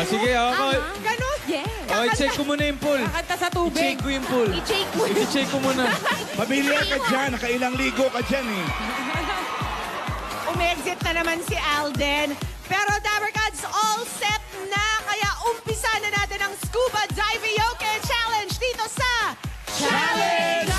Sige, ako. Ganon? Yeah. I-check ko muna yung pool. Kakanta sa tubig. I-check ko yung pool. I-check mo. I-check ko muna. Pamilya ka dyan. Nakailang ligo ka dyan eh. Umexit na naman si Alden. Pero Dabarkads, all set na. Kaya umpisa na natin ang Scuba Divioke Challenge dito sa Challenge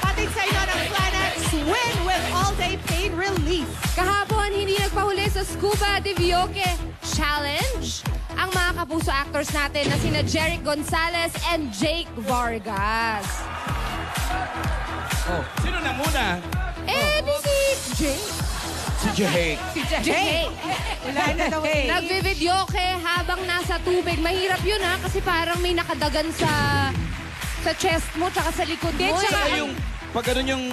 Patig sa inyo ng Planet Swim with all-day pain relief. Kahapon, hindi nagpahuli sa Scuba Divioke Challenge ang mga kapuso actors natin na sina Jeric Gonzalez and Jake Vargas. Sino na muna? Di si Jake. Si Jake. Jake. Wala na daw eh. Nagbe-videoke habang nasa tubig. Mahirap yun kasi parang may nakadagan sa chest mo tsaka sa likod mo. Saka yung, pag ganun yung,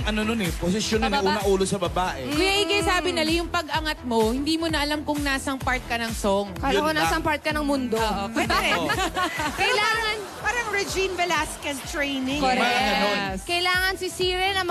posisyon na una ulo sa babae. Kuya Iggy, sabi nila, yung pag-angat mo, hindi mo na alam kung nasang part ka ng song. Kala ko Yun lang. nasang part ka ng mundo. Pwede rin. Kailangan... Parang Regine Velasquez training. Correct. Kailangan sisirin ang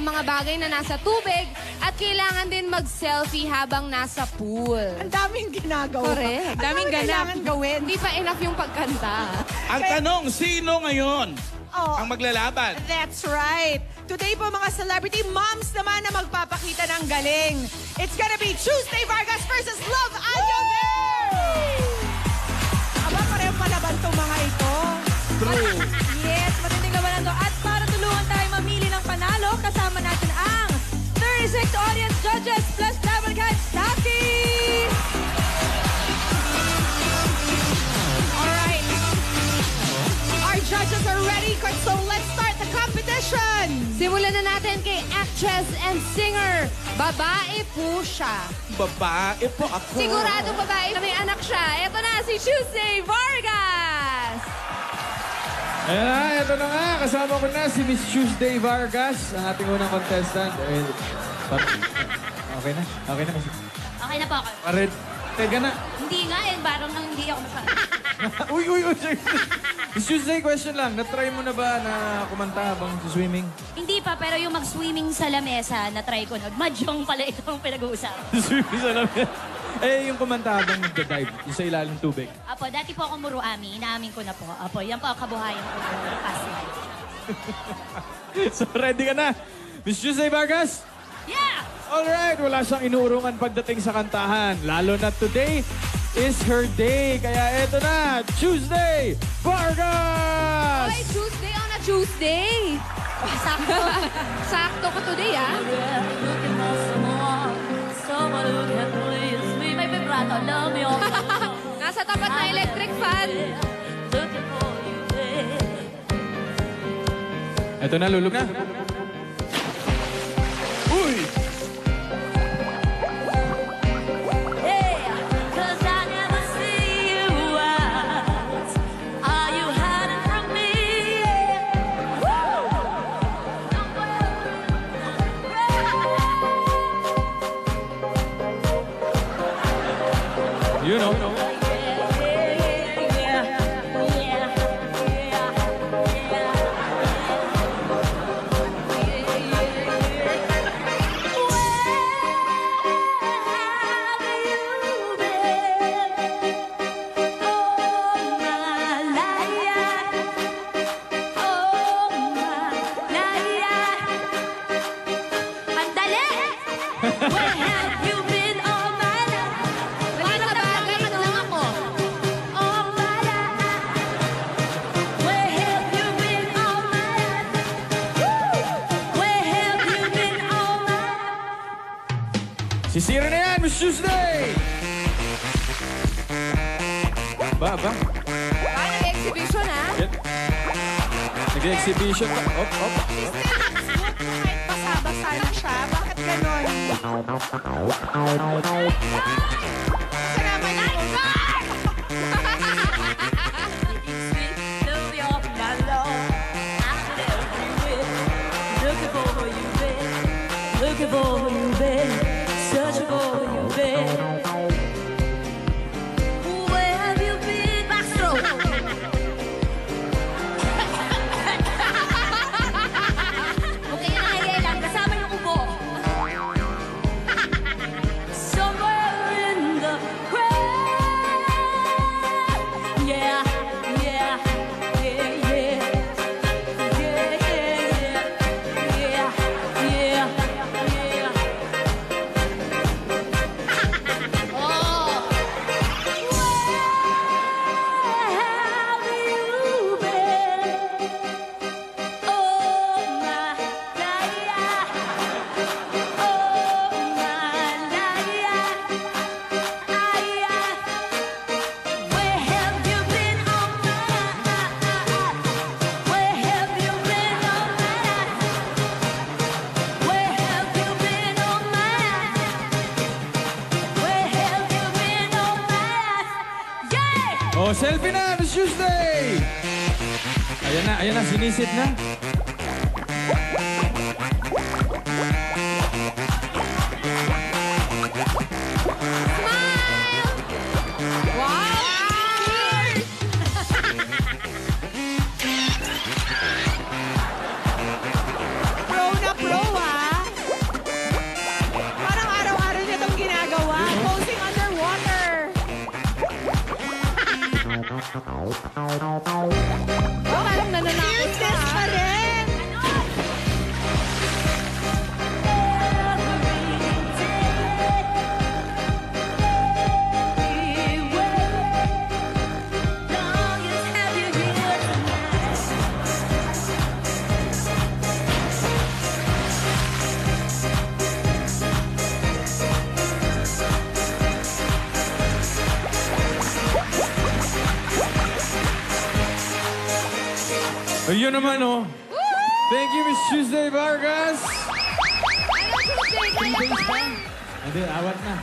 mga bagay na nasa tubig at kailangan din mag-selfie habang nasa pool. Ang daming ginagawa. Correct. Ang daming kailangan gawin. Hindi pa enough yung pagkanta. Ang tanong, sino ngayon ang maglalaban? That's right. Today po mga celebrity moms naman na magpapakita ng galing. It's gonna be Tuesday Vargas versus Love Ayover! Aba, parehong palaban tong mga ito. True. Yes, matinding labanan to. At para tulungan tayo mamili ng panalo, kasama natin ang 36 audience judges plus Dabarkads Taki! Alright. Our judges are ready, so let's start the competition. Simulan na natin kay actress and singer. Babae po siya. Babae po ako. Sigurado babae na may anak siya. Ito na si Tuesday Vargas. Ayan na, ito na nga. Kasama ko na si Miss Tuesday Vargas, ang ating unang contestant. Okay na? Okay na, Miss? Okay na po ako. Pared. Teka na. Hindi nga eh, parang nang hindi ako masyado. Uy. Miss Tuesday, question lang. Na-try mo na ba na kumanta habang swimming? Hindi pa, pero yung mag-swimming sa lamesa, na-try ko na. Mahjong pala itong pinag-uusapan. Swimming sa lamesa. Yung kumanta habang nag-dive, yung sa ilalim tubig. Apo, dati po ako muruami. Inaamin ko na po. Apo, yan po ang kabuhayan ko po. Past life. So, ready ka na? Miss Tuesday Vargas? Yeah! Alright, wala siyang inuurungan pagdating sa kantahan. Lalo na today is her day. Kaya eto na, Tuesday Vargas! Ay, Tuesday on a Tuesday. Sakto. Sakto ko today, Looking for someone, someone who can please me. May vibrato, love me all. Nasa tapat na electric fan. Looking for you, babe. Eto na, lulog na. Uy! Yeah, 'cause I never see you out. Are you hiding from me? Woo! You know. Sisira na yan, Miss Tuesday! Ba? Nag-exhibition, Nag-exhibition pa. Op. Kahit basa-basa na siya, bakit ganon? Salamat yung Looking for you, babe. Searching for you, babe. Where have you been? Backstroke. Okay na, lang. Kasama yung ubo. Oh, selfie na, Miss Tuesday! Ayan na, sinisid na. Pro na pro, ha? Parang araw-araw niya itong ginagawa. Posing underwater. Parang nananakot Fierceness pa rin. Ayun naman, oh. Thank you, Miss Tuesday Vargas. Hindi, awat na.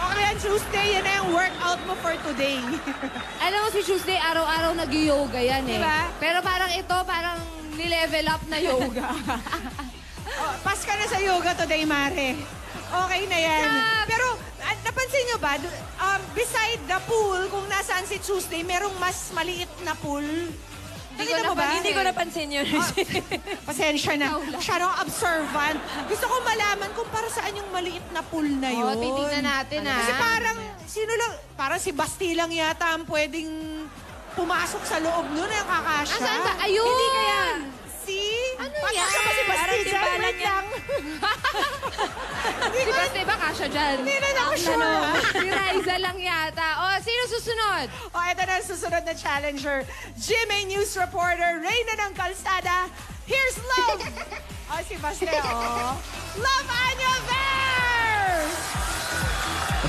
Okay, ang Tuesday, yan na yung workout mo for today. Alam mo si Tuesday, araw-araw nag-yoga yan eh. Diba? Pero parang ito, parang nilevel up na yoga. Pas ka na sa yoga today, Mare. Okay na yan. Stop! Pero, napansin nyo ba, beside the pool, kung nasaan si Tuesday, merong mas maliit na pool. Nakita mo ba? Hindi ko napansin yun. Pasensya na. Masyadong observant. Gusto ko malaman kung para saan yung maliit na pool na yun. Oo, titignan natin, ah. Kasi parang, sino lang, parang si Basti lang yata ang pwedeng pumasok sa loob nun ang kakasya. Asan ba? Ayun! Hindi kaya. Si? Ano Pasok yan? siya ba si Basti Parang dyan? timbalan Wait niya. lang. Si Basti ba kasha dyan? Hindi na ako sure. ah. Si Raisa lang yata. O, sino susunod? O, ito na ang susunod na challenger. GMA News reporter, Reyna ng Kalsada. Here's Love! O, si Basti, o. Love Anya Ver!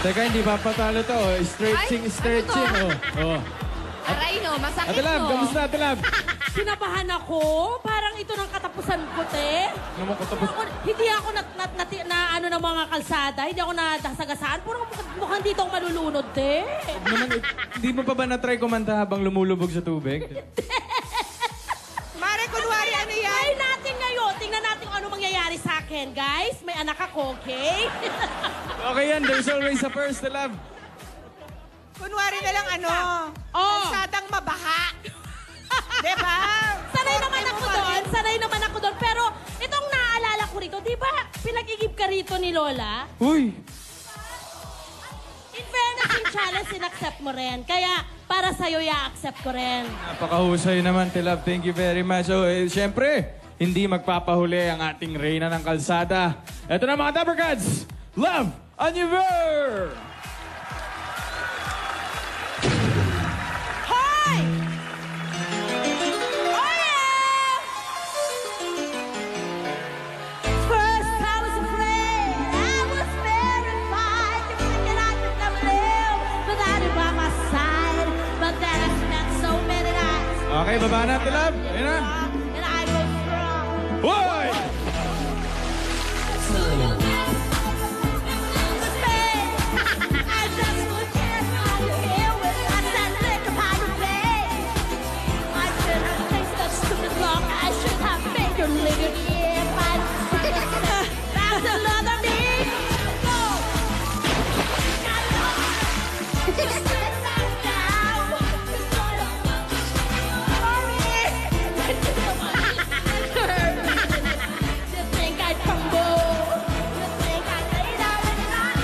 Teka, hindi papatalo to. Oh. Stretching, Ay, stretching. ano Oh. Aray no, masakit Ate Lab, no. kamusta, Ate Lab? Sinabahan ako. Parang ito ng katapusan ko, te. Ano mo katapos? Hindi ako na ano ng mga kalsada. Hindi ako nadasagasaan. Puro mukhang dito ako malulunod, te. Naman, hindi mo pa ba na-try kumanta habang lumulubog sa tubig? Mare, kunwari ano yan? Try natin ngayon. Tingnan natin kung ano mangyayari sa akin, guys. May anak ako, okay? Okay yan, there's always a first, Ate Lab. Kunwari na lang ano, Oh. kalsadang mabaha. Diba? Sanay naman ako doon. Sanay naman ako doon. Pero itong naaalala ko rito, di ba pinag-igib ka rito ni Lola? Uy! In fairness, yung challenge, in-accept mo rin. Kaya para sa'yo, i-accept ko rin. Napakahusay naman, Ate Lab. Thank you very much. So, syempre, hindi magpapahuli ang ating Reyna ng Kalsada. Ito na mga Dapper Cats! Love Anya Ver! Hoy! Oh, yeah! First, I was afraid. I was terrified. You're thinking I could never live without you by my side. But then I spent so many nights. Okay, baba na, Ate Lab. Ayun na. And I go strong. Hoy! I just would care how you hear with us and think of how you play. I should have faced that stupid clock. I should have made your living here. But that's another me. Go. Just sit back down. You think I'd crumble? You think I'd lay down and die?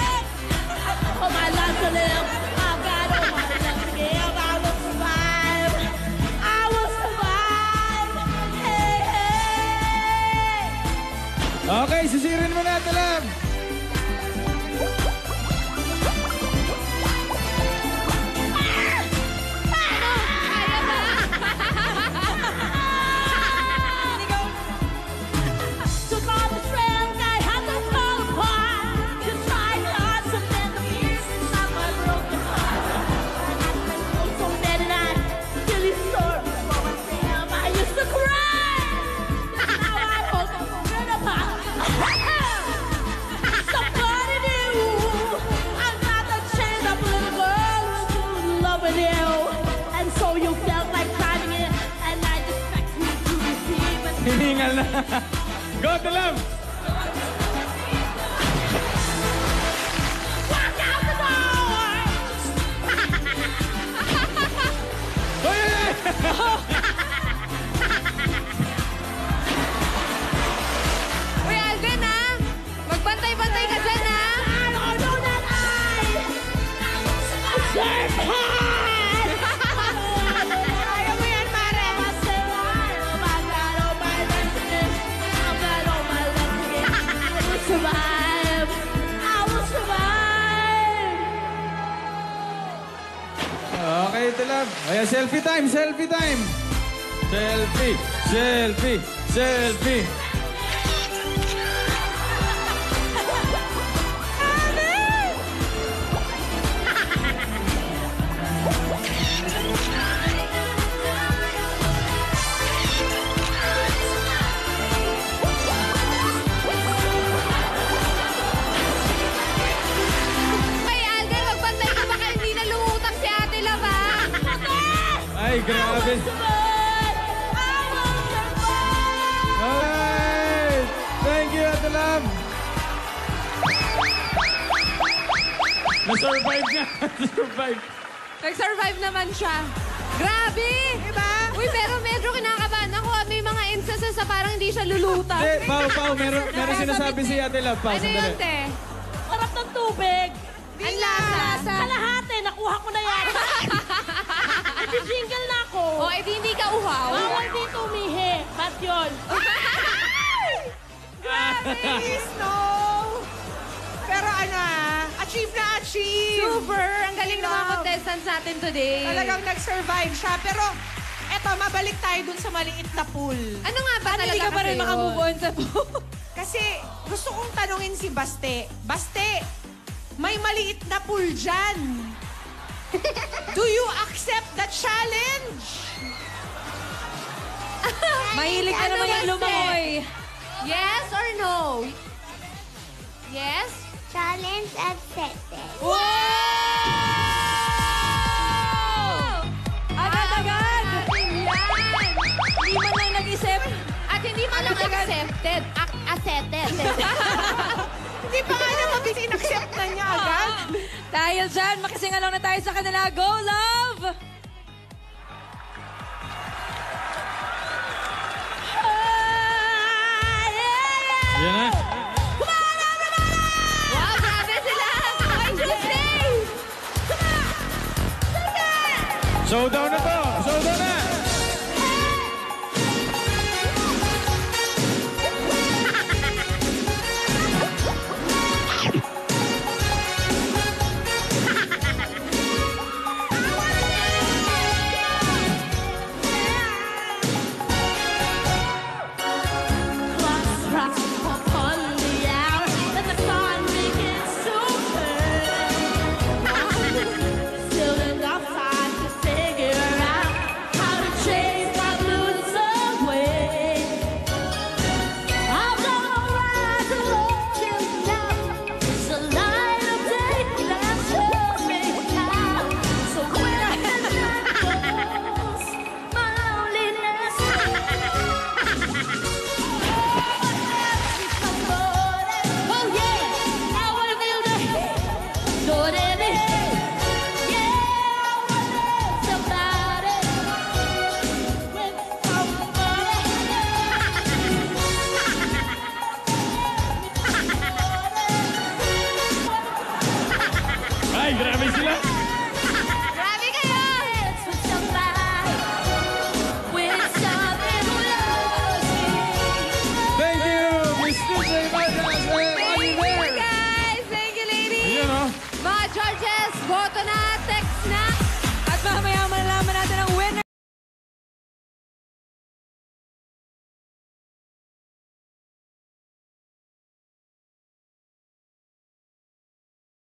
Oh, my life to live. I've got all my love to give. I will survive. I will survive. Hey, hey. Okay, sisirin mo na, Ate Lab. Took all the strength I had to fall apart. You tried hard to mend the pieces of my broken heart. And I went through so many nights till you sorry for myself. I used to cry. Now I hope I'm forget about Hiningal na. Go to love! Hoy, hoy, hoy! Uy, Alden, ha? Magbantay-bantay ka dyan, ha? Kaya mo yan, Mare. Survive. I will survive. Okay, to love. Ayan, selfie time, selfie time. Selfie, selfie, selfie. Ay, Alden, magbantay ka baka hindi na lumutang si Ate Love, ha? Ay, grabe. Alright! Thank you, Ate Love. Na-survive niya. Na-survive. Nag-survive naman siya. Grabe! Diba? Uy, pero medyo kinakabahan ako. May mga instances na parang hindi siya lulutang. Pao, meron sinasabi si Ate Love. Pao, Ano yun, sandali. te? Sarap ng tubig. Ang lasa. Kalahati, nakuha ko na yan. Nag-jingle na ako. O, edi hindi ka uhaw. Bawal dito umihi. Ba't yun? Please, no. Pero ano, achieve na achieve. Super! Ang galing ng mga contestants natin today. Talagang nag-survive siya. Pero eto, mabalik tayo dun sa maliit na pool. Ano nga ba talaga Hindi ka pa rin kasi makamove yun? on sa pool. Kasi gusto kong tanungin si Baste. Baste, may maliit na pool dyan. Do you accept the challenge? Mahilig ka Ano naman yung ba, lumangoy. Yes or no? Yes? Challenge accepted. Wow! Agad-agad! Yan! Hindi mo lang nag-isip. At hindi man lang accepted. Accepted. Hindi pa nga naman in-accept na niya agad. Dahil dyan, makisingalong na tayo sa kanila. Go, love! Yan na. Wow, grabe sila! Ay, Tuesday! Showdown na to. Showdown na. Rocks upon the hour that the sun begins to turn. Still enough time to figure out how to chase my blues away. I'm gonna rise along till now. It's the light of day that shows me how. So when I hit my loneliness. Oh yeah, I wanna feel the heat, know it in me. Yeah, I wanna somebody with Ay, grabe sila.